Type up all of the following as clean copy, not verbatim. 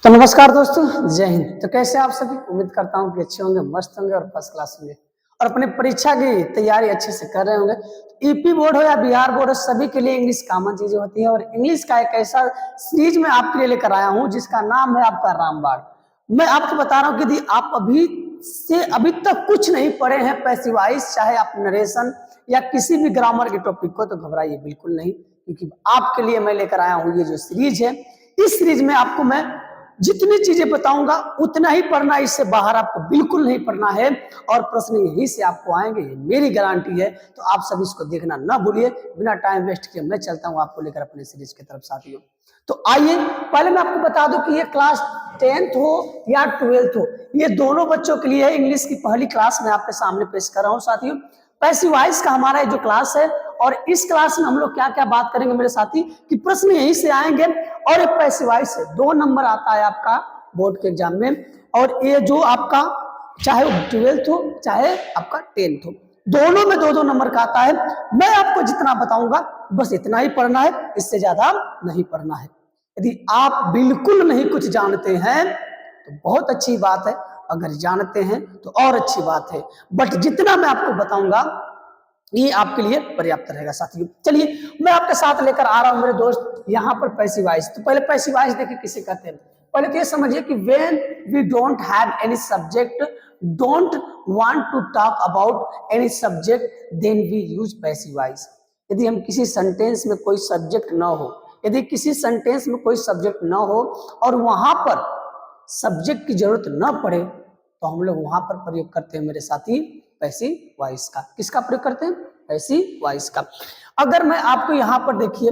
तो नमस्कार दोस्तों, जय हिंद। तो कैसे आप सभी? उम्मीद करता हूँ कि अच्छे होंगे, मस्त होंगे और फर्स्ट क्लास होंगे और अपने परीक्षा की तैयारी अच्छे से कर रहे होंगे। ईपी बोर्ड हो या बिहार बोर्ड हो, सभी के लिए इंग्लिश कॉमन चीजें होती है और इंग्लिश का एक ऐसा सीरीज मैं आपके लिए लेकर आया हूँ जिसका नाम है आपका रामबाण। मैं आपको बता रहा हूँ कि यदि आप अभी तक कुछ नहीं पढ़े हैं पैसिव वॉइस, चाहे आप नरेशन या किसी भी ग्रामर के टॉपिक को, तो घबराइए बिल्कुल नहीं, क्योंकि आपके लिए मैं लेकर आया हूँ ये जो सीरीज है। इस सीरीज में आपको मैं जितनी चीजें बताऊंगा उतना ही पढ़ना, इससे बाहर आपको बिल्कुल नहीं पढ़ना है और प्रश्न यहीं से आपको आएंगे, ये मेरी गारंटी है। तो आप सब इसको देखना ना भूलिए। बिना टाइम वेस्ट किए मैं चलता हूं आपको लेकर अपने सीरीज की तरफ साथियों। तो आइए, पहले मैं आपको बता दूं कि ये क्लास 10th हो या 12th हो, ये दोनों बच्चों के लिए है। इंग्लिश की पहली क्लास मैं आपके सामने पेश कर रहा हूं साथियों। पैसिव वॉइस का हमारा जो क्लास है और इस क्लास में हम लोग क्या क्या बात करेंगे मेरे साथी, कि प्रश्न यहीं से आएंगे और एक पैसिव वॉइस है, 2 नंबर आता है आपका बोर्ड के एग्जाम में। और ये जो आपका चाहे 12th हो चाहे आपका 10th हो, दोनों में 2-2 नंबर का आता है। मैं आपको जितना बताऊंगा बस इतना ही पढ़ना है, इससे ज्यादा नहीं पढ़ना है। यदि आप बिल्कुल नहीं कुछ जानते हैं तो बहुत अच्छी बात है, अगर जानते हैं तो और अच्छी बात है, बट जितना मैं आपको बताऊंगा ये आपके लिए पर्याप्त रहेगा साथियों। चलिए मैं आपके साथ लेकर आ रहा हूं मेरे दोस्त यहाँ पर पैसिव वॉइस। तो पहले पैसिव वॉइस देखिए किसे कहते हैं। पहले तो ये समझिए कि when we don't have any subject, don't want to talk about any subject, then we use passive voice. यदि हम किसी सेंटेंस में कोई सब्जेक्ट ना हो, यदि किसी सेंटेंस में कोई सब्जेक्ट ना हो और वहां पर सब्जेक्ट की जरूरत ना पड़े, तो हम लोग वहां पर प्रयोग करते हैं मेरे साथी पैसिव वॉइस का। किसका प्रयोग करते हैं? पैसिव वॉइस का। अगर मैं आपको यहां पर देखिए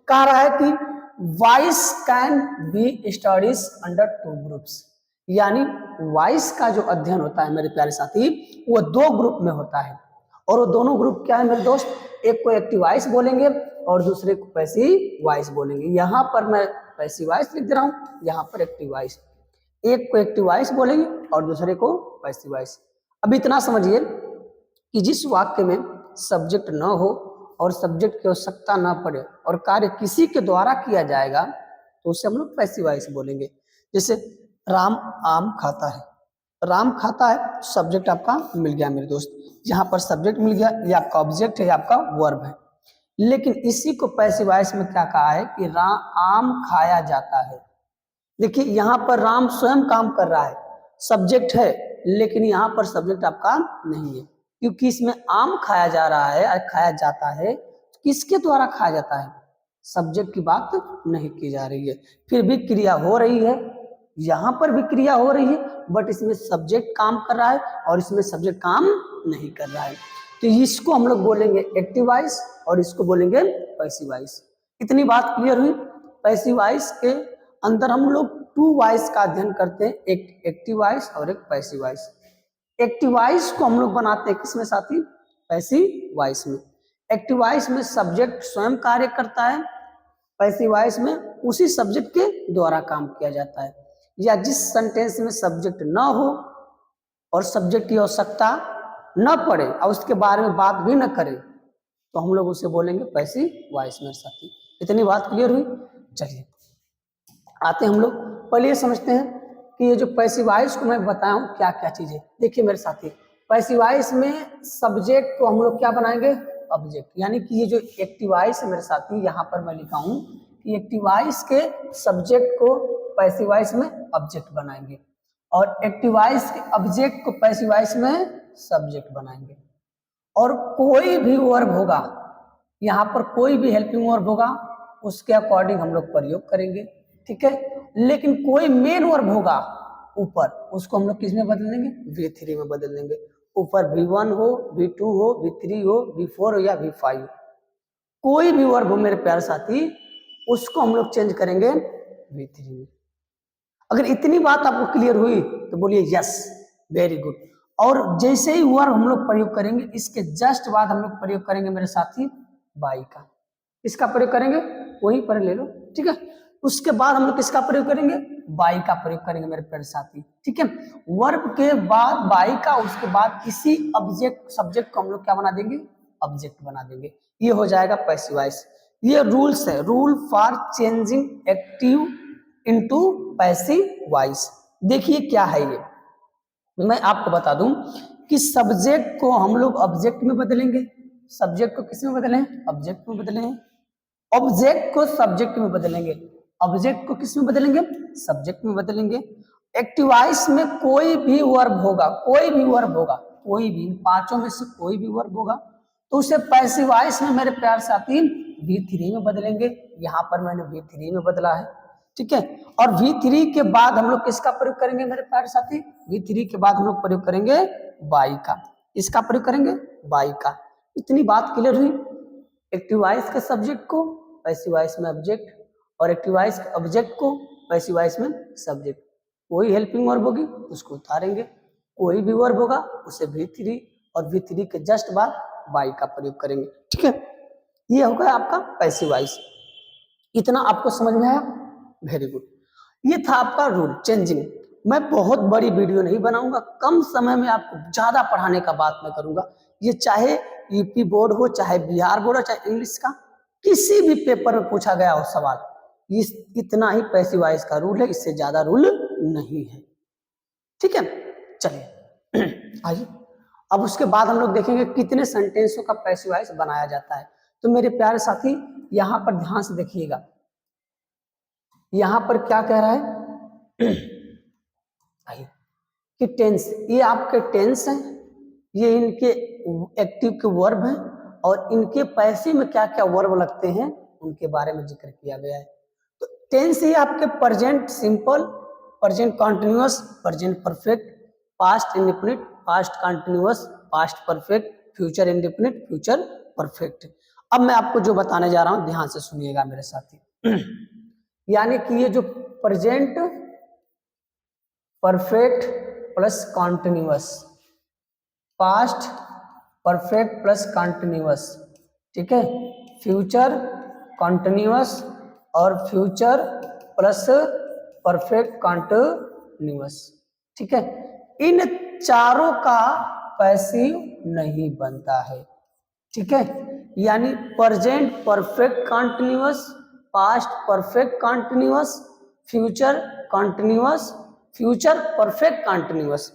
कह रहा है कि voice can be studies under 2 groups, यानी वॉइस का जो अध्ययन होता है मेरे प्यारे साथी, वो 2 ग्रुप में होता है। और वो दोनों ग्रुप क्या है मेरे दोस्त? एक को एक्टिव वॉइस बोलेंगे और दूसरे को पैसिव वॉइस बोलेंगे। यहां पर मैं पैसिव वॉइस लिख दे रहा हूं, यहां पर एक्टिव वॉइस। एक को एक्टिव वॉइस बोलेंगे और दूसरे को पैसिव वॉइस। अब इतना समझिए कि जिस वाक्य में सब्जेक्ट न हो और सब्जेक्ट की आवश्यकता न पड़े और कार्य किसी के द्वारा किया जाएगा, तो उसे हम लोग पैसिव वॉइस बोलेंगे। जैसे राम आम खाता है, राम खाता है, सब्जेक्ट आपका मिल गया मेरे दोस्त। यहाँ पर सब्जेक्ट मिल गया, ये आपका ऑब्जेक्ट है, ये आपका वर्ब है। लेकिन इसी को पैसिव वॉइस में क्या कहा है कि आम खाया जाता है। देखिए यहाँ पर राम स्वयं काम कर रहा है, सब्जेक्ट है, लेकिन यहाँ पर सब्जेक्ट आपका नहीं है, क्योंकि इसमें आम खाया जा रहा है, खाया जाता है। किसके द्वारा खाया जाता है? सब्जेक्ट की बात नहीं की जा रही है, फिर भी क्रिया हो रही है, यहाँ पर भी क्रिया हो रही है, बट इसमें सब्जेक्ट काम कर रहा है और इसमें सब्जेक्ट काम नहीं कर रहा है। तो इसको हम लोग बोलेंगे एक्टिव वॉइस और इसको बोलेंगे पैसिव वॉइस। इतनी बात क्लियर हुई। पैसिव वॉइस के अंदर हम लोग 2 वॉइस का अध्ययन करते हैं, एक एक्टिव वॉइस और एक पैसिव वॉइस। एक्टिव वॉइस को हम लोग बनाते हैं किसमें साथी? पैसिव वॉइस में। एक्टिव वॉइस में सब्जेक्ट स्वयं कार्य करता है, पैसिव वॉइस में उसी सब्जेक्ट के द्वारा काम किया जाता है। या जिस सेंटेंस में सब्जेक्ट न हो और सब्जेक्ट की आवश्यकता न पड़े और उसके बारे में बात भी न करें, तो हम लोग उसे बोलेंगे पैसिव वॉइस मेरे साथी। इतनी बात क्लियर हुई। चलिए आते हम लोग पहले ये समझते हैं कि ये जो पैसिव वॉइस को मैं बताया हूँ क्या क्या चीज है। देखिए मेरे साथी, पैसिव वॉइस में सब्जेक्ट को हम लोग क्या बनाएंगे? ऑब्जेक्ट। यानी कि ये जो एक्टिव वॉइस है मेरे साथी, यहाँ पर मैं लिखा हूँ कि एक्टिव वॉइस के सब्जेक्ट को पैसिव वॉइस में ऑब्जेक्ट बनाएंगे और एक्टिव वॉइस के ऑब्जेक्ट को पैसिव वॉइस में सब्जेक्ट बनाएंगे। और कोई भी वर्ब होगा, यहाँ पर कोई भी हेल्पिंग वर्ब होगा, उसके अकॉर्डिंग हम लोग प्रयोग करेंगे, ठीक है। लेकिन कोई मेन वर्ब होगा ऊपर, उसको हम लोग किस में बदल देंगे? V3 में बदल देंगे। ऊपर V1 हो, V2 हो, V3 हो, V4 हो या V5, कोई भी वर्ब हो मेरे प्यारे साथी, उसको हम लोग चेंज करेंगे V3 में। अगर इतनी बात आपको क्लियर हुई तो बोलिए यस, वेरी गुड। और जैसे ही वर्ब हम लोग प्रयोग करेंगे, इसके जस्ट बाद हम लोग प्रयोग करेंगे मेरे साथी बाई का। इसका प्रयोग करेंगे, वहीं पर ले लो, ठीक है। उसके बाद हम लोग किसका प्रयोग करेंगे? बाई का प्रयोग करेंगे मेरे प्यारे साथी, ठीक है। वर्ब के बाद बाई का, उसके बाद इसी ऑब्जेक्ट सब्जेक्ट को हम लोग क्या बना देंगे? ऑब्जेक्ट बना देंगे। ये हो जाएगा पैसिव वॉइस। ये रूल्स है, rule for changing active into passive voice. देखिए क्या है ये, मैं आपको बता दूं कि सब्जेक्ट को हम लोग ऑब्जेक्ट में बदलेंगे, सब्जेक्ट को किस में बदलें, ऑब्जेक्ट में बदलें, ऑब्जेक्ट को सब्जेक्ट में बदलेंगे, ऑब्जेक्ट को किस में बदलेंगे, सब्जेक्ट में बदलेंगे। एक्टिव वॉइस में कोई भी वर्ब होगा, कोई भी वर्ब होगा, कोई भी, पांचों में से कोई भी वर्ब होगा तो उसे पैसिव वॉइस में मेरे प्यार साथी V3 में बदलेंगे। यहाँ पर मैंने V3 में बदला है, ठीक है। और V3 के बाद हम लोग किसका प्रयोग करेंगे मेरे प्यार साथी, V3 के बाद हम लोग प्रयोग करेंगे बाई का। इसका प्रयोग करेंगे बाई का। इतनी बात क्लियर हुई। एक्टिव वॉइस के सब्जेक्ट को पैसिव वॉइस में ऑब्जेक्ट, और एक्टिव वॉइस के ऑब्जेक्ट को पैसिव वॉइस में सब्जेक्ट। कोई हेल्पिंग वर्ब होगी उसको उतारेंगे, कोई भी वर्ब होगा उसे V3 और V3 के जस्ट बाद बाई का प्रयोग करेंगे, ठीक है। ये होगा आपका पैसिव वॉइस। इतना आपको समझ में आया, वेरी गुड। ये था आपका रूल चेंजिंग। मैं बहुत बड़ी वीडियो नहीं बनाऊंगा, कम समय में आपको ज्यादा पढ़ाने का बात मैं करूंगा। ये चाहे यूपी बोर्ड हो, चाहे बिहार बोर्ड हो, चाहे इंग्लिश का किसी भी पेपर में पूछा गया हो सवाल, इतना ही पैसिव वॉइस का रूल है, इससे ज्यादा रूल नहीं है, ठीक है। चलिए आइए अब उसके बाद हम लोग देखेंगे कितने सेंटेंसों का पैसिव वॉइस बनाया जाता है। तो मेरे प्यारे साथी यहां पर ध्यान से देखिएगा, यहां पर क्या कह रहा है आइए कि टेंस, ये आपके टेंस हैं, ये इनके एक्टिव के वर्ब हैं, और इनके पैसिव में क्या क्या वर्ब लगते हैं उनके बारे में जिक्र किया गया है। तो टेंस ये आपके present simple, present continuous, present perfect, past indefinite, past continuous, past perfect, future indefinite, future perfect. अब मैं आपको जो बताने जा रहा हूं ध्यान से सुनिएगा मेरे साथी। यानी कि ये जो present perfect plus continuous, past perfect plus continuous, ठीक है, फ्यूचर कॉन्टिन्यूअस और फ्यूचर प्लस परफेक्ट कॉन्टिन्यूअस, ठीक है, इन चारों का पैसिव नहीं बनता है, ठीक है। यानी present perfect continuous, past perfect continuous, future continuous, future perfect continuous,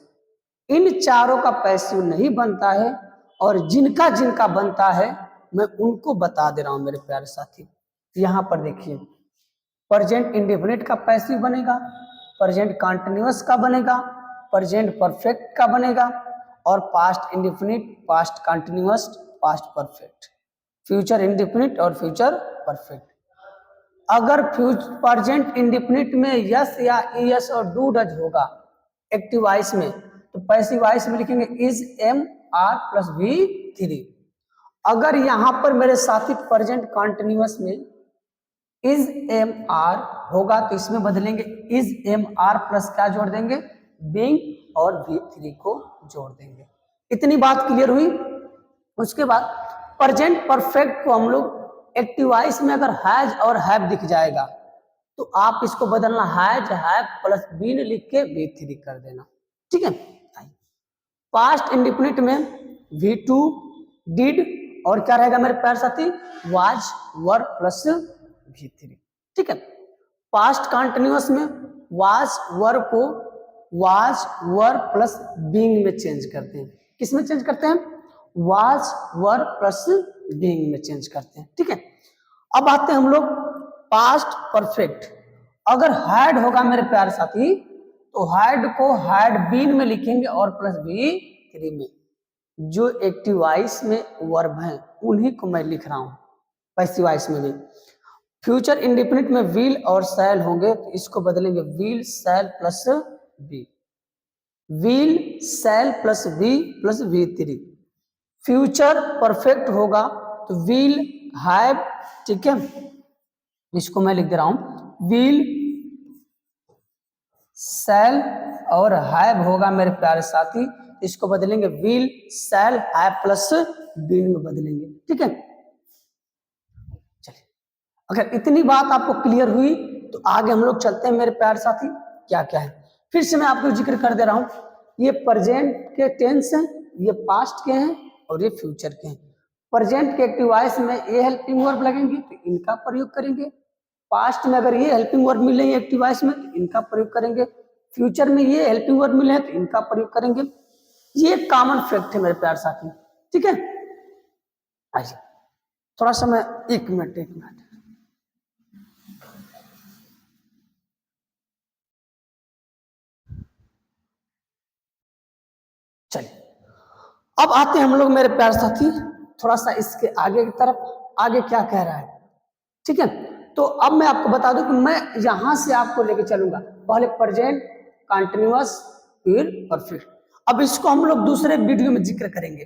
इन चारों का पैसिव नहीं बनता है। और जिनका जिनका बनता है मैं उनको बता दे रहा हूं मेरे प्यारे साथी। यहां पर देखिए, प्रेजेंट इंडेफिनिट का पैसिव बनेगा, प्रेजेंट कॉन्टिन्यूअस का बनेगा, प्रेजेंट परफेक्ट का बनेगा, और past indefinite, past continuous, past perfect, future indefinite और फ्यूचर परफेक्ट। अगर प्रेजेंट इंडेफिनिट में यस या ईएस और डू डज होगा एक्टिव वॉइस में, तो पैसिव वॉइस में लिखेंगे is am are plus V3। अगर यहां पर मेरे साथी प्रेजेंट कॉन्टिन्यूअस में इज एम आर होगा तो इसमें बदलेंगे इज एम आर प्लस क्या जोड़ देंगे, बीइंग, और V3 को जोड़ देंगे। इतनी बात क्लियर हुई। उसके बाद प्रेजेंट परफेक्ट को हम लोग एक्टिव वॉइस में अगर हैज और हैव दिख जाएगा तो आप इसको बदलना हैज हैव प्लस बीन लिख के V3 कर देना, ठीक है। पास्ट इंडेफिनिट में V2 डिड, और क्या रहेगा मेरे प्यारे साथी, वाज वर प्लस V3, ठीक है। पास्ट कॉन्टिन्यूअस में वाज वर को वाज वर प्लस बीइंग में चेंज करते हैं। किस में चेंज करते हैं, वाज वर प्लस बीइंग में चेंज करते हैं, ठीक है। अब आते हैं हम लोग पास्ट परफेक्ट। अगर हैड होगा मेरे प्यारे साथी तो हैड को हैड बीन में लिखेंगे और प्लस V3 में। जो एक्टिव वॉइस में वर्ब हैं उन्हीं को मैं लिख रहा हूं पैसिव वॉइस में भी। फ्यूचर इंडेफिनिट में विल और शैल होंगे तो इसको बदलेंगे will shall plus be, will shall plus be plus V3। Future perfect होगा तो विल हैव, ठीक है, इसको मैं लिख दे रहा हूं विल शैल, और हैव होगा मेरे प्यारे साथी, इसको बदलेंगे will shall have plus been में बदलेंगे, ठीक है। चलिए, अगर इतनी बात आपको क्लियर हुई तो आगे हम लोग चलते हैं मेरे प्यारे साथी। क्या क्या है फिर से मैं आपको जिक्र कर दे रहा हूं। ये प्रेजेंट के टेंस हैं, ये पास्ट के हैं और ये फ्यूचर के हैं। प्रेजेंट के एक्टिव वॉइस में ये हेल्पिंग वर्ब लगेंगे तो इनका प्रयोग करेंगे। पास्ट में अगर ये हेल्पिंग वर्ब मिले एक्टिव वॉइस में तो इनका प्रयोग करेंगे। फ्यूचर में ये हेल्पिंग वर्ब मिले हैं तो इनका प्रयोग करेंगे। ये कॉमन फैक्ट है मेरे प्यार साथी, ठीक है। आइए थोड़ा सा मैं एक मिनट चलिए अब आते हैं हम लोग मेरे प्यार साथी थोड़ा सा इसके आगे की तरफ, आगे क्या कह रहा है, ठीक है। तो अब मैं आपको बता दूं कि मैं यहां से आपको लेके चलूंगा, पहले प्रेजेंट, कंटिन्यूअस, फिर परफेक्ट। अब इसको हम लोग दूसरे वीडियो में जिक्र करेंगे,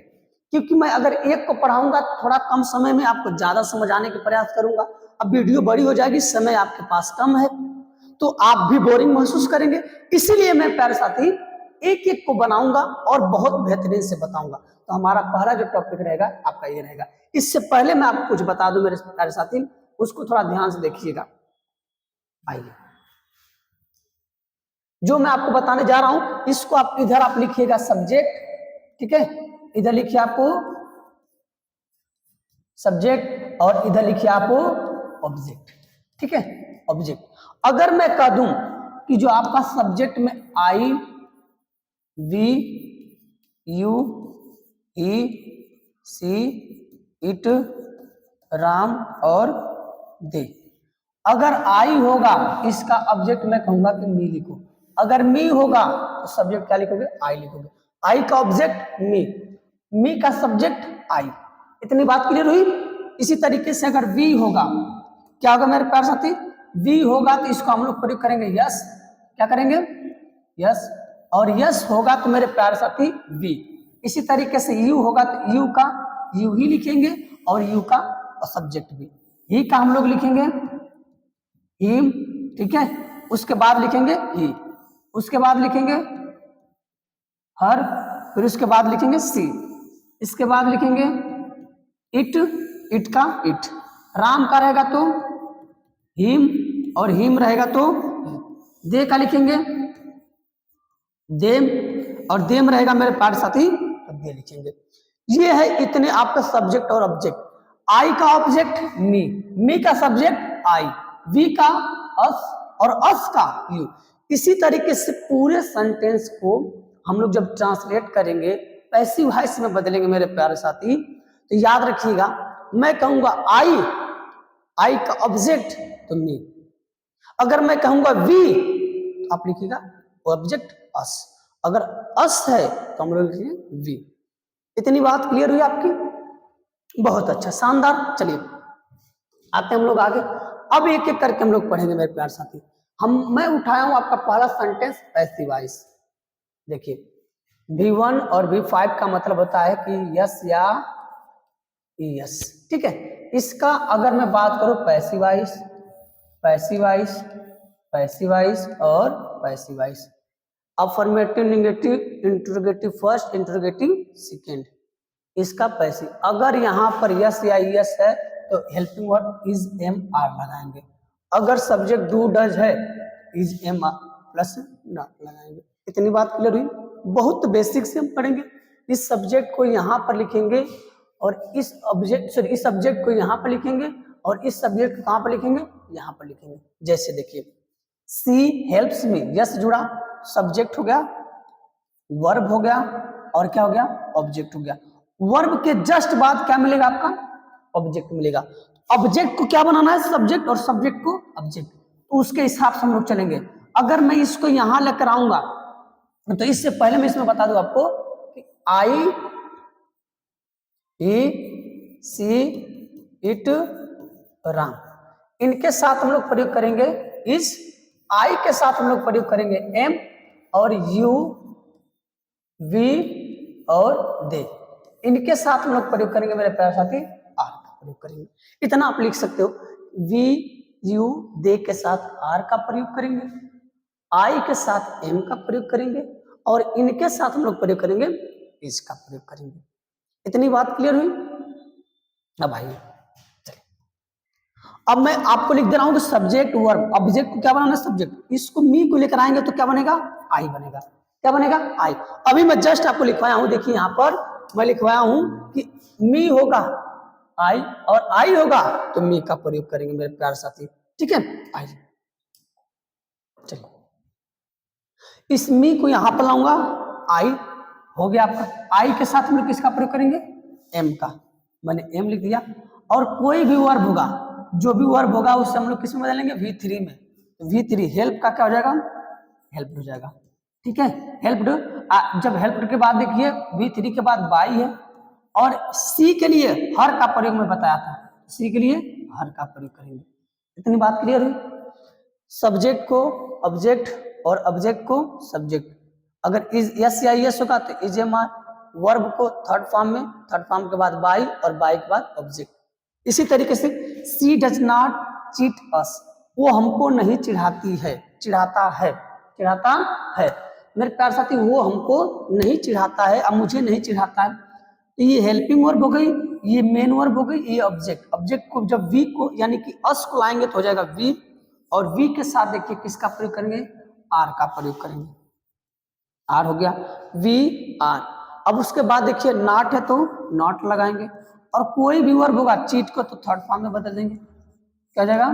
क्योंकि मैं अगर एक को पढ़ाऊंगा तो थोड़ा कम समय में आपको ज्यादा समझ आने का प्रयास करूंगा। अब वीडियो बड़ी हो जाएगी, समय आपके पास कम है तो आप भी बोरिंग महसूस करेंगे। इसीलिए मैं प्यारे साथी एक एक को बनाऊंगा और बहुत बेहतरीन से बताऊंगा। तो हमारा पहला जो टॉपिक रहेगा आपका ये रहेगा। इससे पहले मैं आपको कुछ बता दूं मेरे प्यारे साथी, उसको थोड़ा ध्यान से देखिएगा। आइए जो मैं आपको बताने जा रहा हूं इसको आप इधर आप लिखिएगा सब्जेक्ट, ठीक है। इधर लिखिए आपको सब्जेक्ट और इधर लिखिए आपको ऑब्जेक्ट, ठीक है। ऑब्जेक्ट अगर मैं कह दूं कि जो आपका सब्जेक्ट में I, we, you, he, she, it, Ram और दे, अगर आई होगा इसका ऑब्जेक्ट मैं कहूंगा कि मी लिखो। अगर मी होगा तो सब्जेक्ट क्या लिखोगे? आई लिखोगे। आई का ऑब्जेक्ट मी, मी का सब्जेक्ट आई। इतनी बात क्लियर हुई। इसी तरीके से अगर वी होगा, क्या होगा मेरे प्यारे साथी? वी होगा तो इसको हम लोग प्रयोग करेंगे यस। क्या करेंगे? यस। और यस होगा तो मेरे प्यारे साथी वी। इसी तरीके से यू होगा तो यू का यू ही लिखेंगे और यू का सब्जेक्ट भी। ही का हम लोग लिखेंगे हिम, ठीक है। उसके बाद लिखेंगे ही, उसके बाद लिखेंगे हर, फिर उसके बाद लिखेंगे सी, इसके बाद लिखेंगे इट, इट का इट। राम का रहेगा तो हिम और हिम रहेगा तो दे का लिखेंगे देम और देम रहेगा मेरे प्यारे साथी तो दे लिखेंगे। ये है इतने आपका सब्जेक्ट और ऑब्जेक्ट। आई का ऑब्जेक्ट मी, मी का सब्जेक्ट आई, वी का अस और अस का यू। इसी तरीके से पूरे सेंटेंस को हम लोग जब ट्रांसलेट करेंगे पैसिव वॉइस में बदलेंगे मेरे प्यारे साथी, तो याद रखिएगा मैं कहूंगा आई, आई का ऑब्जेक्ट तो मी। अगर मैं कहूंगा वी तो आप लिखिएगा ऑब्जेक्ट अस। अगर अस है तो हम लोग लिखेंगे वी। इतनी बात क्लियर हुई आपकी? बहुत अच्छा, शानदार। चलिए आते हम लोग आगे। अब एक एक करके हम लोग पढ़ेंगे मेरे प्यारे साथी। मैं उठाया हूं आपका पहला सेंटेंस पैसिव वॉइस। देखिए V1 और V5 का मतलब होता है कि यस या यस, ठीक है। इसका अगर मैं बात करूं passive voice, passive voice, passive voice और passive voice, affirmative, negative, interrogative first, interrogative second, इसका पैसिव। अगर यहां पर यस या यस है तो helping verb is am are लगाएंगे। अगर सब्जेक्ट डू डज है is am are plus not लगाएंगे। इतनी बात क्लियर हुई? बहुत बेसिक से हम पढ़ेंगे। इस सब्जेक्ट को यहां पर लिखेंगे और इस ऑब्जेक्ट सॉरी इस सब्जेक्ट को यहां पर लिखेंगे और इस सब्जेक्ट को कहां पर लिखेंगे? यहां पर लिखेंगे। जैसे देखिए सी हेल्प्स मी, यस जुड़ा, सब्जेक्ट हो गया, वर्ब हो गया और क्या हो गया? ऑब्जेक्ट हो गया। वर्ब के जस्ट बाद क्या मिलेगा आपका? ऑब्जेक्ट मिलेगा। ऑब्जेक्ट को क्या बनाना है? सब्जेक्ट, और सब्जेक्ट को ऑब्जेक्ट। तो उसके हिसाब से हम लोग चलेंगे। अगर मैं इसको यहां लेकर आऊंगा तो इससे पहले मैं इसमें बता दूं आपको कि आई, ही, सी, इट, राम, इनके साथ हम लोग प्रयोग करेंगे इस। आई के साथ हम लोग प्रयोग करेंगे एम और यू, वी और दे। इनके साथ हम लोग प्रयोग करेंगे मेरे प्यारे साथी आर का प्रयोग करेंगे। इतना आप लिख सकते हो। वी, यू, दे के साथ आर का प्रयोग करेंगे, आई के साथ एम का प्रयोग करेंगे और इनके साथ हम लोग प्रयोग करेंगे इसका प्रयोग करेंगे। इतनी बात क्लियर हुई? अब आइए चलिए, अब मैं आपको लिख दे रहा हूं कि सब्जेक्ट वर्ब। ऑब्जेक्ट को क्या बनाना है? सब्जेक्ट। इसको मी को लेकर आएंगे तो क्या बनेगा? आई बनेगा। क्या बनेगा? आई। अभी मैं जस्ट आपको लिखवाया हूं, देखिए यहां पर मैं लिखवाया हूं कि मी होगा आई, और आई होगा तो मी का प्रयोग करेंगे मेरे प्यारे साथी। ठीक है, आइए चलिए, इस मी को यहां पर लाऊंगा, आई हो गया आपका। आई के साथ हम लोग किसका प्रयोग करेंगे? एम का। मैंने एम लिख दिया। और कोई भी वर्ब होगा, जो भी वर्ब होगा उससे हम लोग किस में बदलेंगे? V3 में। V3 हेल्प का क्या हो जाएगा? हेल्प हो जाएगा। ठीक है, हेल्प्ड। जब हेल्प्ड के बाद देखिए V3 के बाद बाई है, और सी के लिए हर का प्रयोग में बताया था, सी के लिए हर का प्रयोग करेंगे। इतनी बात क्लियर हुई। सब्जेक्ट को ऑब्जेक्ट और ऑब्जेक्ट को सब्जेक्ट। अगर इज यस या यस होगा तो इज एम आर। वर्ब को थर्ड फॉर्म में, थर्ड फॉर्म के बाद बाई, और बाई के बाद ऑब्जेक्ट। इसी तरीके से सी डज नॉट चीट अस, वो हमको नहीं चिढ़ाती है, चिढ़ाता है, चिढ़ाता है। मेरे प्यारे साथी, वो हमको नहीं चिढ़ाता है, अब मुझे नहीं चिढ़ाता है। तो ये हेल्पिंग वर्ब हो गई, ये मेन वर्ब हो गई, ये ऑब्जेक्ट। ऑब्जेक्ट को जब वी को यानी कि अस को लाएंगे तो हो जाएगा वी, और वी के साथ देखिए किसका प्रयोग करेंगे? आर का प्रयोग करेंगे। आर हो गया, वी आर। अब उसके बाद देखिए नॉट है तो नॉट लगाएंगे, और कोई भी वर्ब होगा चीट को तो थर्ड फॉर्म में बदल देंगे, क्या हो जाएगा?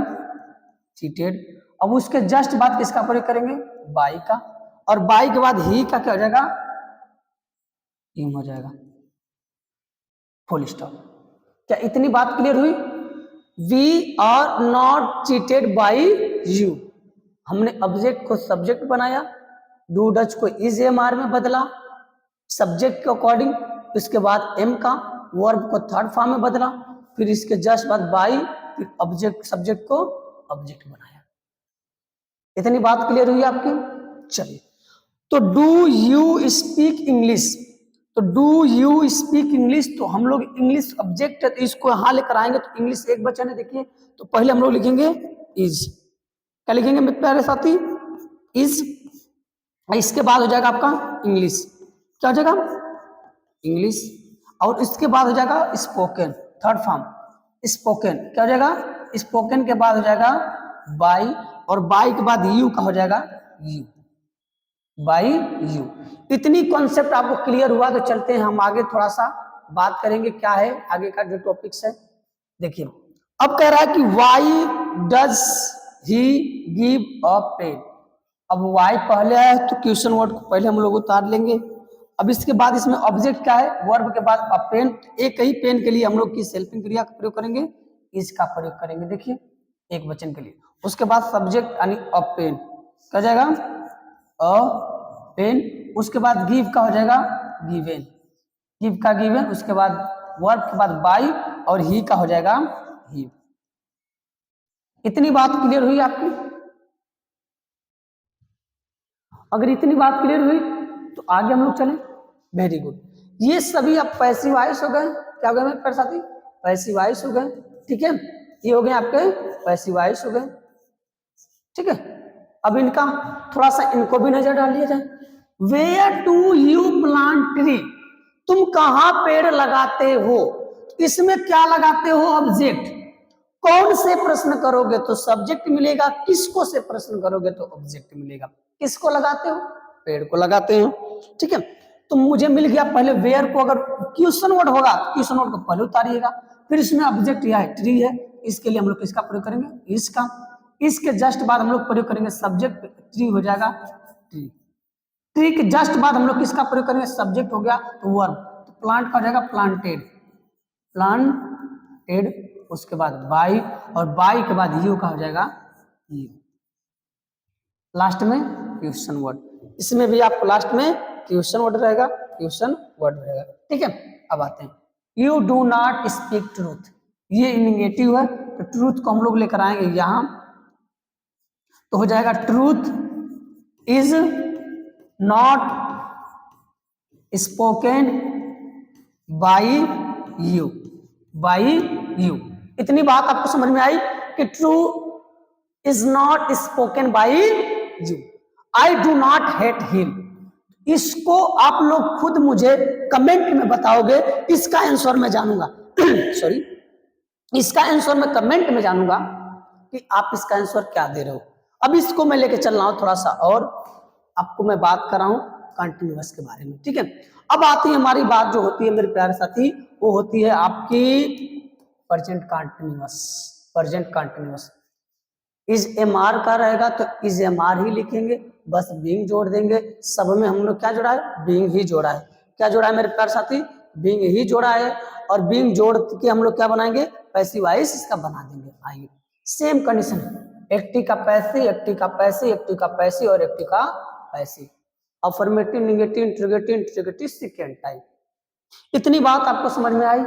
चीटेड। अब उसके जस्ट बाद किसका प्रयोग करेंगे? बाई का, और बाई के बाद ही का क्या हो जाएगा? हिम हो जाएगा, फुल स्टॉप। क्या इतनी बात क्लियर हुई? We are not cheated by you. हमने ऑब्जेक्ट को सब्जेक्ट बनाया, डू डच को इज एम आर में बदला सब्जेक्ट के अकॉर्डिंग, उसके बाद एम का, वर्ब को थर्ड फॉर्म में बदला, फिर इसके जस्ट बाद बाई, फिर ऑब्जेक्ट सब्जेक्ट को ऑब्जेक्ट बनाया। इतनी बात क्लियर हुई आपकी? चलिए, तो डू यू स्पीक इंग्लिश, तो डू यू स्पीक इंग्लिश, तो हम लोग इंग्लिश ऑब्जेक्ट है तो इसको यहां लेकर आएंगे तो इंग्लिश एक वचन है। देखिए, तो पहले हम लोग लिखेंगे इज। क्या लिखेंगे मेरे प्यारे साथी? इज। इसके बाद हो जाएगा आपका इंग्लिश, क्या हो जाएगा? इंग्लिश। और इसके बाद हो जाएगा स्पोकन, थर्ड फॉर्म स्पोकन, क्या हो जाएगा? स्पोकन के बाद हो जाएगा बाई, और बाई के बाद यू का हो जाएगा यू, बाई यू। इतनी कॉन्सेप्ट आपको क्लियर हुआ तो चलते हैं हम आगे, थोड़ा सा बात करेंगे क्या है आगे का जो टॉपिक्स है। देखिए, अब कह रहा है कि why does he give a pen. अब वाई पहले है तो क्वेश्चन वर्ड को पहले हम लोग उतार लेंगे। अब इसके बाद इसमें ऑब्जेक्ट क्या है? वर्ब के बाद अ पेन। एक ही पेन के लिए हम लोग किस हेल्पिंग क्रिया का प्रयोग करेंगे? इज का प्रयोग करेंगे। देखिए, एक वचन के लिए। उसके बाद सब्जेक्ट यानी अ पेन, क्या जाएगा? अ पेन। उसके बाद गिव का हो जाएगा गिवेन, गिव का गिवेन। उसके बाद वर्ब के बाद बाई, और ही का हो जाएगा ही। इतनी बात क्लियर हुई आपकी? अगर इतनी बात क्लियर हुई तो आगे हम लोग चलें। Very good. ये सभी अब पैसिव वॉइस हो गए। क्या हो गए मेरे प्यारे साथी? पैसिव वॉइस हो गए। ठीक है, ये हो गए आपके पैसिव वॉइस हो गए। ठीक है, अब इनका थोड़ा सा इनको भी नजर डाल लिया जाए। Where do you plant tree, तुम कहां पेड़ लगाते हो? इसमें क्या लगाते हो? ऑब्जेक्ट। कौन से प्रश्न करोगे तो सब्जेक्ट मिलेगा, किसको से प्रश्न करोगे तो ऑब्जेक्ट मिलेगा। किसको लगाते हो? पेड़ को लगाते हो। ठीक है, तो मुझे मिल गया पहले वेयर को, अगर क्वेश्चन वर्ड होगा क्वेश्चन वर्ड को पहले उतारिएगा, फिर इसमें ऑब्जेक्ट यह है ट्री है, इसके लिए हम लोग किसका प्रयोग करेंगे? इसका। इसके जस्ट बाद हम लोग प्रयोग करेंगे सब्जेक्ट, ट्री हो जाएगा ट्री। ट्री के जस्ट बाद हम लोग किसका प्रयोग करेंगे? सब्जेक्ट हो गया तो वर्ब, तो प्लांट का हो जाएगा प्लांटेड, प्लांटेड। उसके बाद बाई, और बाई के बाद यू का हो जाएगा यू। लास्ट में क्वेश्चन वर्ड, इसमें भी आपको लास्ट में क्वेश्चन वर्ड रहेगा, क्वेश्चन वर्ड रहेगा। ठीक है, अब आते हैं you do not speak truth. ये नेगेटिव है तो ट्रूथ को हम लोग लेकर आएंगे यहां, तो हो जाएगा truth is not spoken by you, by you. इतनी बात आपको समझ में आई कि true is not spoken by you. I do not hate him, इसको आप लोग खुद मुझे कमेंट में बताओगे, इसका आंसर मैं जानूंगा सॉरी, इसका आंसर मैं कमेंट में जानूंगा कि आप इसका आंसर क्या दे रहे हो। अब इसको मैं लेके चल रहा हूं थोड़ा सा, और आपको मैं बात कर रहा हूं कंटिन्यूअस के बारे में। ठीक है, अब आती है हमारी बात जो होती है मेरे प्यारे साथी, वो होती है आपकी present continuous, present continuous. Is am are का रहेगा तो इज एम आर ही लिखेंगे, बस बीइंग जोड़ देंगे। सब में हम लोग क्या जोड़ा है, बीइंग ही जोड़ा है। क्या जोड़ा है मेरे प्यारे साथी, बीइंग ही जोड़ा है। और बीइंग जोड़ के हम लोग क्या बनाएंगे, पैसिव वॉइस इसका बना देंगे। आइए सेम कंडीशन, एक्टिव का पैसिव, एक्टिव का पैसिव, एक्टिव का पैसिव और एक्टिव का passive, affirmative, negative, interrogative, interrogative second type. इतनी बात आपको समझ में आई?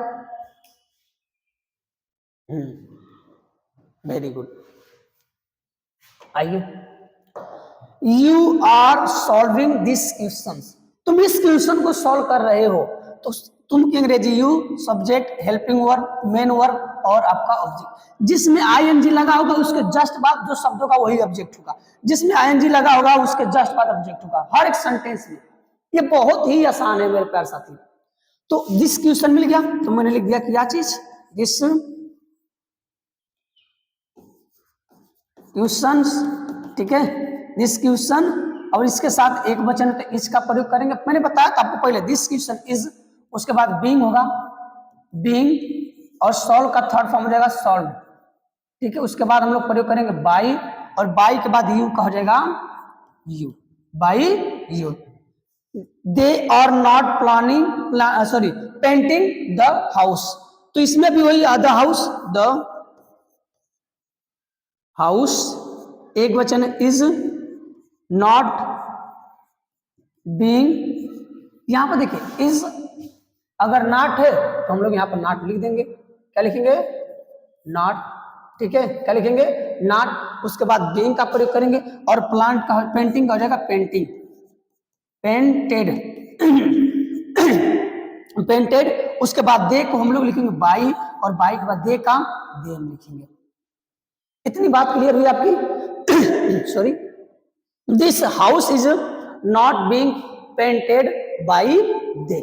Very good. आइए, you are solving this question, तुम इस क्वेश्चन को सॉल्व कर रहे हो, तो तुम की अंग्रेजी you subject, helping verb, main verb और आपका ऑब्जेक्ट। जिसमें आईएनजी लगा होगा उसके जस्ट बाद जो शब्द होगा वही ऑब्जेक्ट होगा, जिसमें आईएनजी लगा होगा उसके जस्ट बाद ऑब्जेक्ट होगा हर एक सेंटेंस में। ये बहुत ही आसान है मेरे प्यारे साथी। तो दिस क्वेश्चन मिल गया तो मैंने लिख दिया क्या चीज, दिस क्वेश्चंस, ठीक है, दिस क्वेश्चन। और इसके साथ एक वचन तो इसका प्रयोग करेंगे। मैंने बताया था आपको पहले, दिस क्वेश्चन इज, उसके बाद बीइंग होगा, बीइंग और सॉल्व का थर्ड फॉर्म हो जाएगा सॉल्व, ठीक है। उसके बाद हम लोग प्रयोग करेंगे बाई, और बाई के बाद यू का हो जाएगा you, by you. They are not planning, sorry painting the house, तो इसमें भी वही द हाउस, द हाउस, एक वचन इज नॉट बीइंग। यहां पर देखिए इज अगर नॉट है तो हम लोग यहां पर नॉट लिख देंगे। क्या लिखेंगे, नॉट, ठीक है। क्या लिखेंगे, नॉट। उसके बाद बीइंग का प्रयोग करेंगे और प्लांट का, पेंटिंग का हो जाएगा पेंटिंग, पेंटेड, पेंटेड। उसके बाद दे को हम लोग लिखेंगे बाई, और बाई के बाद दे का देम लिखेंगे। इतनी बात क्लियर हुई आपकी? Sorry, this house is not being painted by they.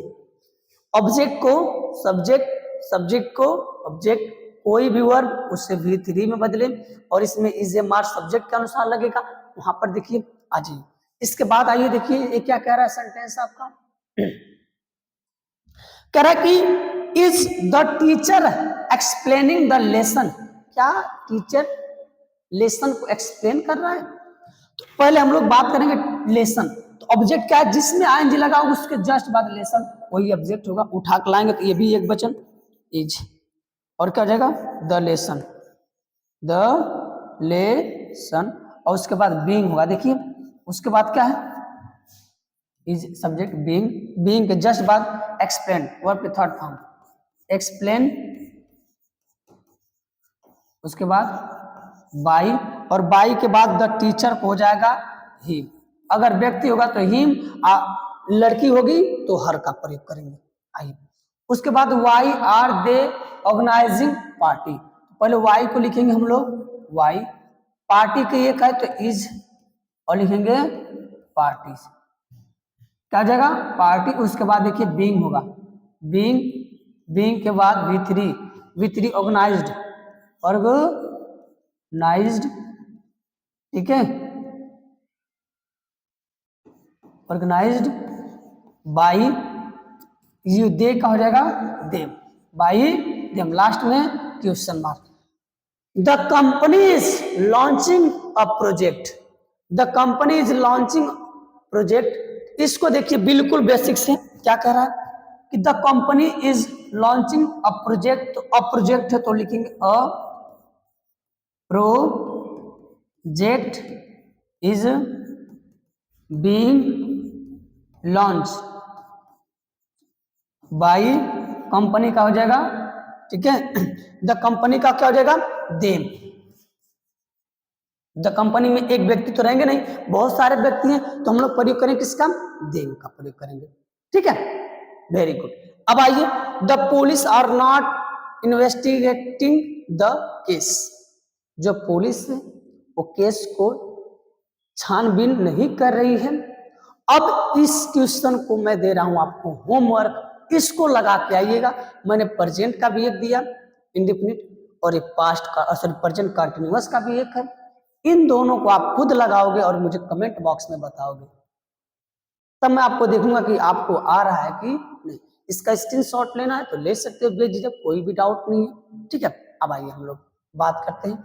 Object को सब्जेक्ट, सब्जेक्ट को ऑब्जेक्ट, कोई भी वर्ब उससे V3 में बदले, और इसमें इज ए मार्क सब्जेक्ट के अनुसार लगेगा। वहां पर देखिए आ जाइए। इसके बाद आइए देखिए ये क्या कह रहा है सेंटेंस आपका, कह रहा है कि is the teacher explaining the lesson, क्या टीचर लेसन को एक्सप्लेन कर रहा है? तो पहले हम लोग बात करेंगे लेसन। तो ऑब्जेक्ट क्या है, जिसमें आईएनजी लगा होगा उसके जस्ट बाद लेसन, वही ऑब्जेक्ट होगा। उठा के लाएंगे तो ये भी एक वचन इज, और क्या हो जाएगा द लेसन, द लेसन। और उसके बाद बीइंग होगा, देखिए उसके बाद क्या है, इज सब्जेक्ट, बीइंग, बीइंग के जस्ट बाद एक्सप्लेन, वर्ब के थर्ड फॉर्म एक्सप्लेन। उसके बाद बाई, और बाई के बाद द टीचर को हो जाएगा हिम। अगर व्यक्ति होगा तो हिम, लड़की होगी तो हर का प्रयोग करेंगे। आइए, उसके बाद why are they organising party, पहले वाई को लिखेंगे हम लोग वाई, पार्टी के एक है तो इज, और लिखेंगे पार्टी, क्या हो जाएगा पार्टी। उसके बाद देखिए बीइंग होगा, बीइंग, बीइंग के बाद V3, V3 ऑर्गेनाइज्ड, ऑर्गेनाइज्ड, ठीक है, ऑर्गेनाइज्ड बाई यू, दे का हो जाएगा देम, बाई देम, लास्ट में question mark. The company is launching a project, the company is launching project. इसको देखिए बिल्कुल बेसिक से क्या कह रहा है कि the company is launching a project, तो अ प्रोजेक्ट है तो लिखेंगे a project is being launch by, company का हो जाएगा, ठीक है, द कंपनी का क्या हो जाएगा देम। द कंपनी में एक व्यक्ति तो रहेंगे नहीं, बहुत सारे व्यक्ति हैं, तो हम लोग प्रयोग करेंगे किसका, देम का प्रयोग करेंगे, ठीक है, वेरी गुड। अब आइए, the police are not investigating the case, जो पुलिस है वो केस को छानबीन नहीं कर रही है। अब इस क्वेश्चन को मैं दे रहा हूं आपको होमवर्क, इसको लगा के आइएगा। मैंने प्रेजेंट का भी एक दिया इंडेफिनिट, और एक पास्ट का, सॉरी प्रेजेंट कंटिन्यूअस का भी एक है। इन दोनों को आप खुद लगाओगे और मुझे कमेंट बॉक्स में बताओगे, तब मैं आपको देखूंगा कि आपको आ रहा है कि नहीं। इसका स्क्रीनशॉट लेना है तो ले सकते हो बेझिझक, कोई भी डाउट नहीं है। ठीक है, अब आइए हम लोग बात करते हैं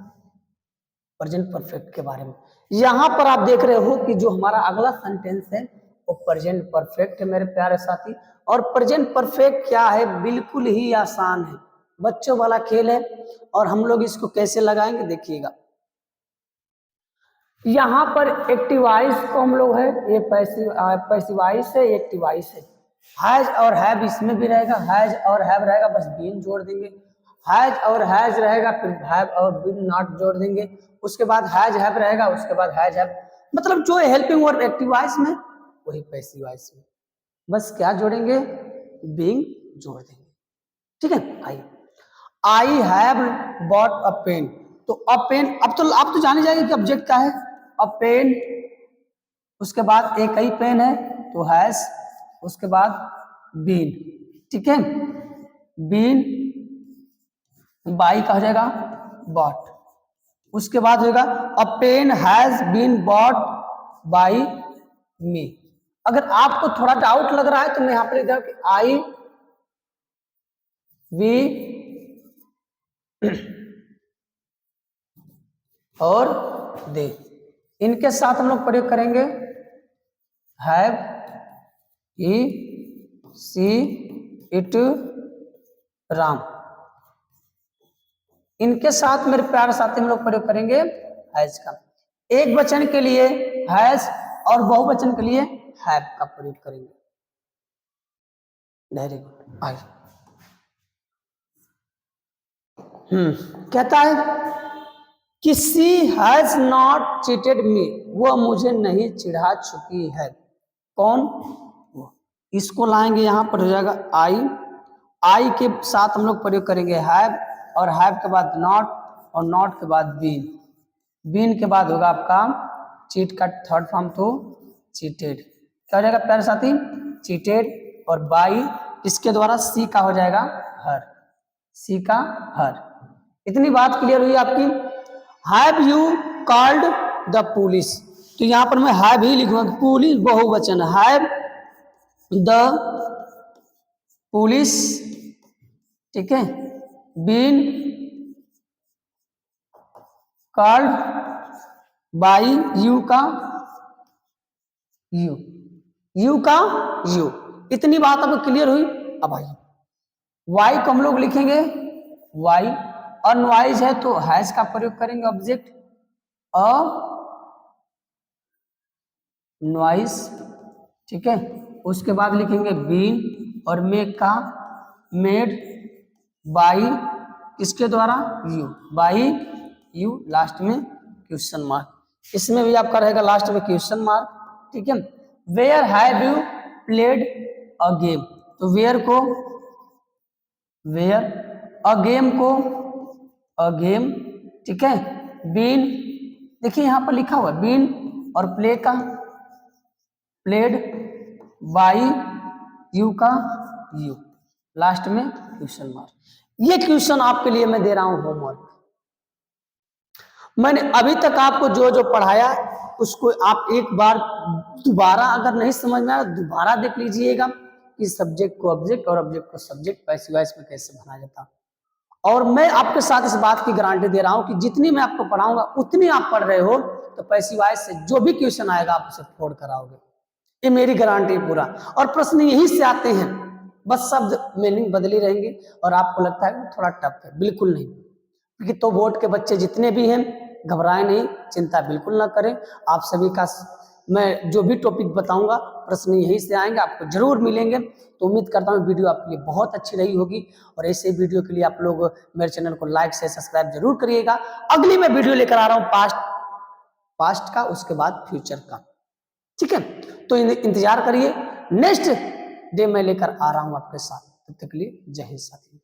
प्रेजेंट परफेक्ट के बारे में। यहां पर आप देख रहे हो कि जो हमारा अगला सेंटेंस है वो प्रेजेंट परफेक्ट है मेरे प्यारे साथी। और प्रेजेंट परफेक्ट क्या है, बिल्कुल ही आसान है, बच्चों वाला खेल है। और हम लोग इसको कैसे लगाएंगे देखिएगा। यहां पर एक्टिवाइज को हम लोग है, ये पैसिवाइज है, एक्टिवाइज है। हैज और हैव इसमें भी रहेगा, हैज और हैव रहेगा, बस बीन जोड़ देंगे। हैज और हैज रहेगा, फिर हैव और बीन नॉट जोड़ देंगे। उसके बाद हैज हैव रहेगा, उसके बाद हैज हैव, मतलब जो हेल्पिंग वर्ब एक्टिवाइज में वही पैसिवाइज में, बस क्या जोड़ेंगे, बीइंग जोड़ देंगे। ठीक है, आइए, I have bought a pen. तो अ पेन, अब तो आप तो जाने जाएंगे कि ऑब्जेक्ट क्या है, अ पेन, उसके बाद एक ही पेन है तो हैज, उसके बाद बीन। ठीक है, बीन बाई का हो जाएगा बॉट, उसके बाद होगा a pen has been bought by me. अगर आपको थोड़ा डाउट लग रहा है तो मैं यहां पर लिख दूं कि आई वी और दे, इनके साथ हम लोग प्रयोग करेंगे have, he, she, it, Ram. इनके साथ मेरे प्यारे साथी हम लोग प्रयोग करेंगे हैज का। एक वचन के लिए हैज और बहुवचन के लिए हैव का प्रयोग करेंगे। वेरी गुड, आई। कहता है कि सी हैज नॉट चीटेड मी, वह मुझे नहीं चिढ़ा चुकी है। कौन, वो। इसको लाएंगे यहां पर हो जाएगा आई, आई के साथ हम लोग प्रयोग करेंगे हैव, और हैव के बाद नॉट, और नॉट के बाद बीन, बीन के बाद होगा आपका चीट का थर्ड फॉर्म तो चीटेड। क्या हो जाएगा प्यारे साथी, चीटेड। और बाई इसके द्वारा सी का हो जाएगा हर, सी का हर। इतनी बात क्लियर हुई आपकी। Have you called the police, तो यहां पर मैं हैव ही लिखूंगा, पुलिस बहुवचन, हैव द पुलिस, ठीक है, बीन कॉल्ड बाई यू का यू, यू का यू। इतनी बात अब क्लियर हुई। अब आइए वाई को हम लोग लिखेंगे वाई, अनवाइज है तो हैज का प्रयोग करेंगे ऑब्जेक्ट, अ नॉइज, ठीक है। उसके बाद लिखेंगे बीन और मेक का मेड बाई, किसके द्वारा, यू, बाई यू, लास्ट में क्वेश्चन मार्क, इसमें भी आपका रहेगा लास्ट में क्वेश्चन मार्क, ठीक है। Where have you played a game, तो वेयर को वेयर, अ गेम को अ गेम, ठीक है। बीन, देखिए यहां पर लिखा हुआ बीन और प्ले का प्लेड बाई यू का यू, लास्ट में क्वेश्चन मार्क। ये क्वेश्चन आपके लिए मैं दे रहा हूं होमवर्क। मैंने अभी तक आपको जो जो पढ़ाया उसको आप एक बार दोबारा, अगर नहीं समझ में आया दोबारा देख लीजिएगा कि सब्जेक्ट को ऑब्जेक्ट और ऑब्जेक्ट को सब्जेक्ट पैसिव वॉइस में कैसे बनाया जाता। और मैं आपके साथ इस बात की गारंटी दे रहा हूं कि जितनी मैं आपको पढ़ाऊंगा उतनी आप पढ़ रहे हो तो पैसिव वॉइस से जो भी क्वेश्चन आएगा आप उसे फोड़ कराओगे, ये मेरी गारंटी पूरा। और प्रश्न यहीं से आते हैं, बस शब्द मीनिंग बदली रहेंगे और आपको लगता है कि थोड़ा टफ है, बिल्कुल नहीं। क्योंकि तो बोर्ड के बच्चे जितने भी हैं घबराएं नहीं, चिंता बिल्कुल ना करें। आप सभी का मैं जो भी टॉपिक बताऊंगा प्रश्न यहीं से आएंगे, आपको जरूर मिलेंगे। तो उम्मीद करता हूँ वीडियो आपके लिए बहुत अच्छी रही होगी और ऐसे वीडियो के लिए आप लोग मेरे चैनल को लाइक से सब्सक्राइब जरूर करिएगा। अगली मैं वीडियो लेकर आ रहा हूँ पास्ट का, उसके बाद फ्यूचर का, ठीक है। तो इंतजार करिए, नेक्स्ट डे मैं लेकर आ रहा हूँ आपके साथ। तब तक के लिए जय हिंद साथी।